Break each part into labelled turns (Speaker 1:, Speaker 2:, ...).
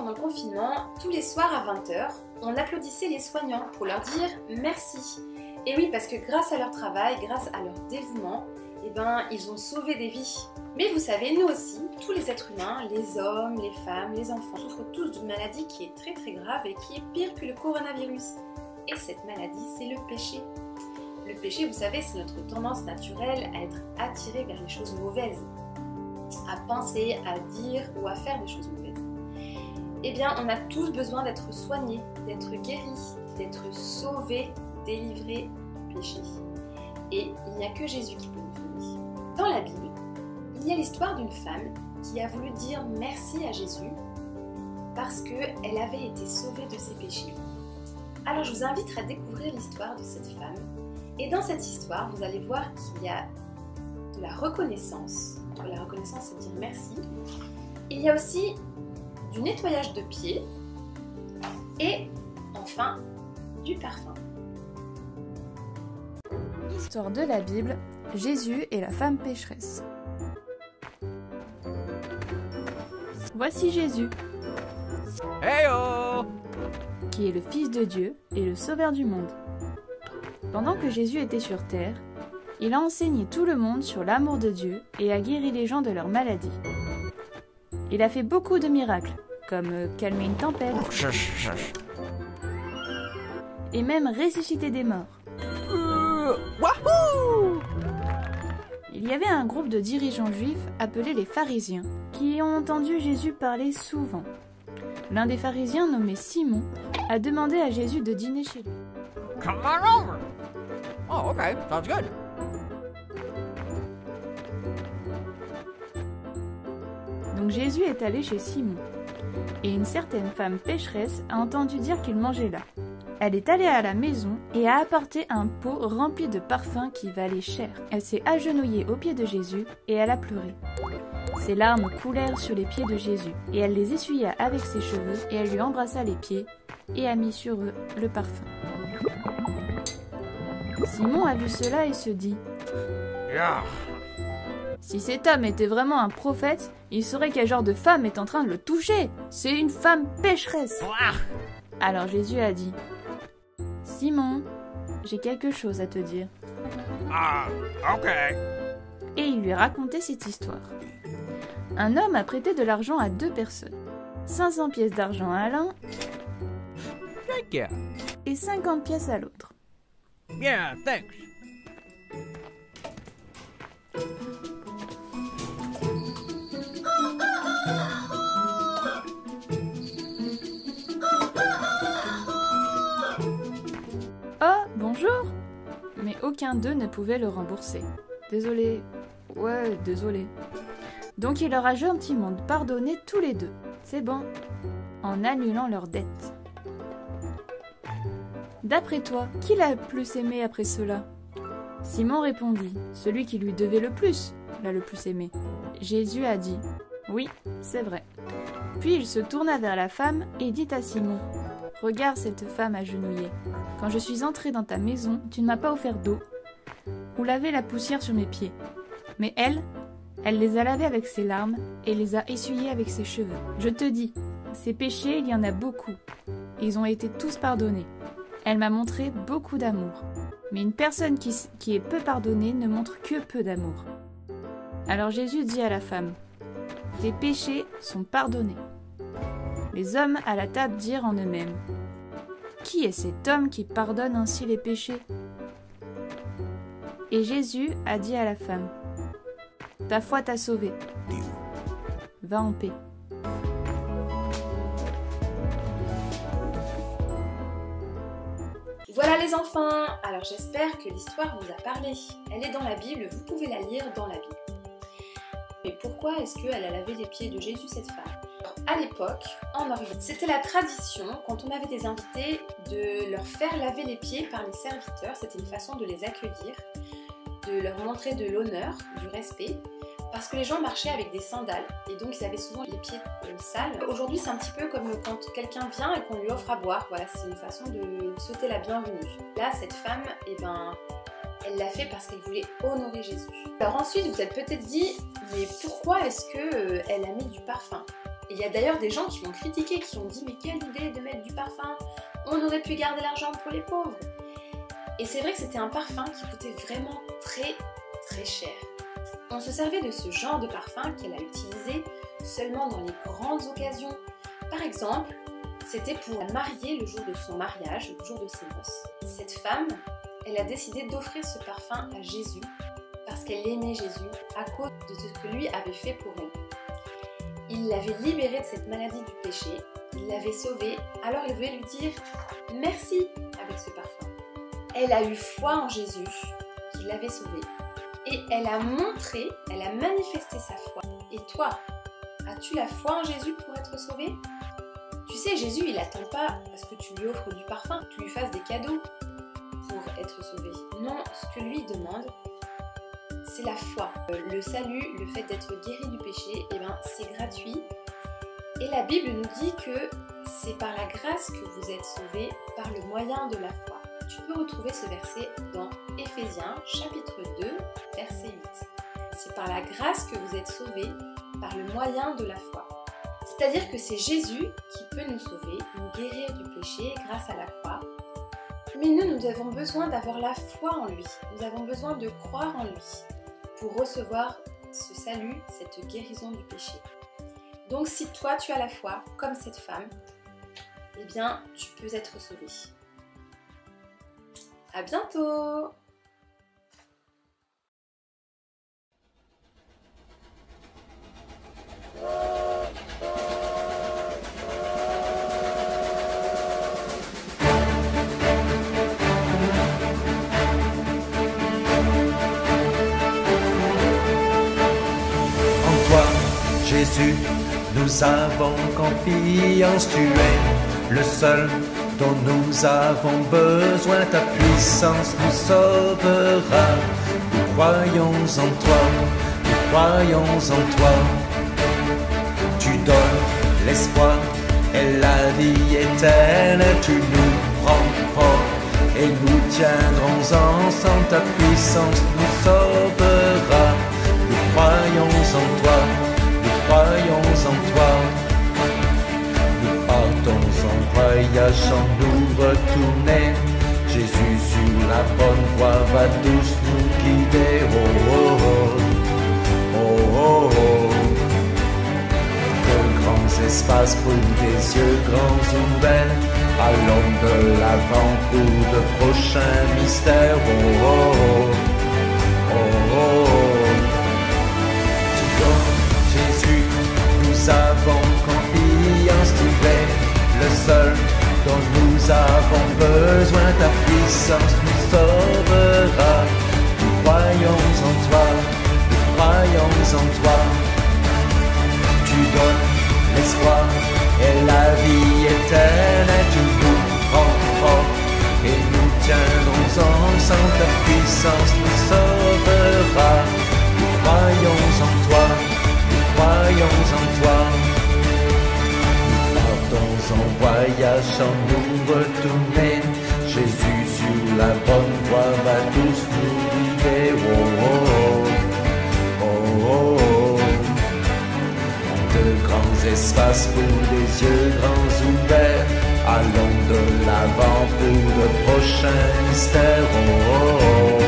Speaker 1: pendant le confinement, tous les soirs à 20 h, on applaudissait les soignants pour leur dire merci. Et oui, parce que grâce à leur travail, grâce à leur dévouement, eh ben, ils ont sauvé des vies. Mais vous savez, nous aussi, tous les êtres humains, les hommes, les femmes, les enfants, souffrent tous d'une maladie qui est très très grave et qui est pire que le coronavirus. Et cette maladie, c'est le péché. Le péché, vous savez, c'est notre tendance naturelle à être attiré vers les choses mauvaises, à penser, à dire ou à faire des choses mauvaises. Eh bien, on a tous besoin d'être soignés, d'être guéris, d'être sauvés, délivrés du péché. Et il n'y a que Jésus qui peut nous sauver. Dans la Bible, il y a l'histoire d'une femme qui a voulu dire merci à Jésus parce qu'elle avait été sauvée de ses péchés. Alors je vous invite à découvrir l'histoire de cette femme. Et dans cette histoire, vous allez voir qu'il y a de la reconnaissance. La reconnaissance, c'est dire merci. Il y a aussi du nettoyage de pieds. Et enfin, du parfum.
Speaker 2: Histoire de la Bible, Jésus et la femme pécheresse. Voici Jésus,
Speaker 3: Hey-oh!
Speaker 2: qui est le Fils de Dieu et le Sauveur du monde. Pendant que Jésus était sur terre, il a enseigné tout le monde sur l'amour de Dieu et a guéri les gens de leurs maladies. Il a fait beaucoup de miracles, comme calmer une tempête et même ressusciter des morts.
Speaker 3: Wahoo!
Speaker 2: Il y avait un groupe de dirigeants juifs appelés les pharisiens qui ont entendu Jésus parler souvent. L'un des pharisiens nommé Simon a demandé à Jésus de dîner chez lui.
Speaker 3: Come on over. Oh, okay. Sounds good.
Speaker 2: Donc Jésus est allé chez Simon. Et une certaine femme pécheresse a entendu dire qu'il mangeait là. Elle est allée à la maison et a apporté un pot rempli de parfums qui valait cher. Elle s'est agenouillée aux pieds de Jésus et elle a pleuré. Ses larmes coulèrent sur les pieds de Jésus et elle les essuya avec ses cheveux et elle lui embrassa les pieds et a mis sur eux le parfum. Simon a vu cela et se dit
Speaker 3: Yeah.
Speaker 2: « Si cet homme était vraiment un prophète, il saurait quel genre de femme est en train de le toucher. C'est une femme pécheresse. » Alors Jésus a dit « Simon, j'ai quelque chose à te dire. »
Speaker 3: Okay.
Speaker 2: Et il lui a raconté cette histoire. Un homme a prêté de l'argent à 2 personnes. 500 pièces d'argent à l'un
Speaker 3: Thank you.
Speaker 2: et 50 pièces à l'autre.
Speaker 3: Yeah, thanks.
Speaker 2: Oh, bonjour! Mais aucun d'eux ne pouvait le rembourser. Désolé. Ouais, désolé. Donc il leur a gentiment pardonné tous les 2. C'est bon. En annulant leurs dettes. D'après toi, qui l'a le plus aimé après cela? Simon répondit, celui qui lui devait le plus l'a le plus aimé. Jésus a dit, oui, c'est vrai. Puis il se tourna vers la femme et dit à Simon, regarde cette femme agenouillée. Quand je suis entré dans ta maison, tu ne m'as pas offert d'eau ou lavé la poussière sur mes pieds. Mais elle les a lavés avec ses larmes et les a essuyés avec ses cheveux. Je te dis, ses péchés, il y en a beaucoup. Ils ont été tous pardonnés. Elle m'a montré beaucoup d'amour. Mais une personne qui est peu pardonnée ne montre que peu d'amour. Alors Jésus dit à la femme, tes péchés sont pardonnés. Les hommes à la table dirent en eux-mêmes, qui est cet homme qui pardonne ainsi les péchés? Et Jésus a dit à la femme, ta foi t'a sauvée. Va en paix.
Speaker 1: Voilà les enfants, alors j'espère que l'histoire vous a parlé. Elle est dans la Bible, vous pouvez la lire dans la Bible. Mais pourquoi est-ce qu'elle a lavé les pieds de Jésus, cette femme? Alors, à l'époque, en Orient, c'était la tradition, quand on avait des invités, de leur faire laver les pieds par les serviteurs. C'était une façon de les accueillir, de leur montrer de l'honneur, du respect, parce que les gens marchaient avec des sandales et donc ils avaient souvent les pieds sales. Aujourd'hui, c'est un petit peu comme quand quelqu'un vient et qu'on lui offre à boire. Voilà, c'est une façon de souhaiter la bienvenue. Là, cette femme, elle l'a fait parce qu'elle voulait honorer Jésus. Alors ensuite, vous êtes peut-être dit, mais pourquoi est-ce qu'elle a mis du parfum? Et il y a d'ailleurs des gens qui l'ont critiqué, qui ont dit mais quelle idée de mettre du parfum, on aurait pu garder l'argent pour les pauvres. Et c'est vrai que c'était un parfum qui coûtait vraiment très très cher. On se servait de ce genre de parfum qu'elle a utilisé seulement dans les grandes occasions. Par exemple, c'était pour la marier le jour de son mariage, le jour de ses noces. Cette femme, elle a décidé d'offrir ce parfum à Jésus parce qu'elle aimait Jésus à cause de ce que lui avait fait pour elle. Il l'avait libérée de cette maladie du péché, il l'avait sauvée, alors elle voulait lui dire merci avec ce parfum. Elle a eu foi en Jésus qui l'avait sauvée et elle a montré, elle a manifesté sa foi. Et toi, as-tu la foi en Jésus pour être sauvé? Tu sais, Jésus, il n'attend pas à ce que tu lui offres du parfum, que tu lui fasses des cadeaux pour être sauvé. Non, ce que lui demande, c'est la foi. Le salut, le fait d'être guéri du péché, eh ben, c'est gratuit. Et la Bible nous dit que c'est par la grâce que vous êtes sauvés, par le moyen de la foi. Tu peux retrouver ce verset dans Éphésiens chapitre 2, verset 8. C'est par la grâce que vous êtes sauvés, par le moyen de la foi. C'est-à-dire que c'est Jésus qui peut nous sauver, nous guérir du péché grâce à la croix. Mais nous avons besoin d'avoir la foi en lui. Nous avons besoin de croire en lui pour recevoir ce salut, cette guérison du péché. Donc si toi tu as la foi, comme cette femme, eh bien tu peux être sauvé. À bientôt!
Speaker 4: Jésus, nous avons confiance, tu es le seul dont nous avons besoin, ta puissance nous sauvera. Nous croyons en toi, nous croyons en toi. Tu donnes l'espoir et la vie éternelle, tu nous prends fort et nous tiendrons ensemble, ta puissance nous sauvera. Nous croyons en toi. Croyons en toi, nous partons en voyage sans nous retourner. Jésus sur la bonne voie va tous nous guider. Oh oh oh, oh oh oh. De grands espaces pour des yeux grands ouverts, allons de l'avant pour de prochains mystères. Oh oh oh, oh oh oh. Nous avons confiance, tu es le seul dont nous avons besoin, ta puissance nous sauvera. Nous croyons en toi, nous croyons en toi. Tu donnes l'espoir et la vie éternelle, tu nous prends fort et nous tiendrons ensemble, ta puissance nous sauvera. Nous croyons en toi. Croyons en toi, nous partons en voyage sans nous retourner. Jésus sur la bonne voie va tous nous guider. Oh oh oh, oh oh oh. De grands espaces pour des yeux grands ouverts, allons de l'avant pour de prochains mystères. Oh oh oh,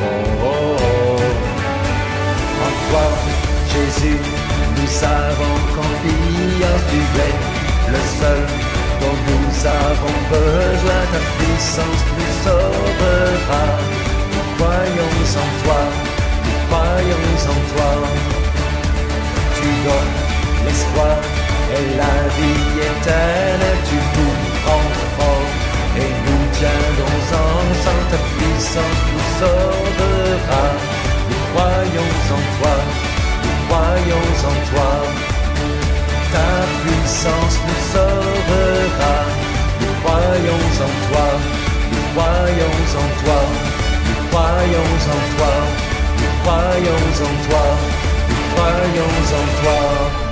Speaker 4: oh oh oh. En toi, Jésus, nous avons confiance, tu es le seul dont nous avons besoin, ta puissance nous sauvera. Nous croyons en toi, nous croyons en toi. Tu donnes l'espoir et la vie éternelle, tu nous prends fort et nous tiendrons ensemble, ta puissance nous sauvera. Nous croyons en toi. Croyons en toi, ta puissance nous sauvera. Nous croyons en toi, nous croyons en toi, nous croyons en toi, nous croyons en toi, nous croyons en toi.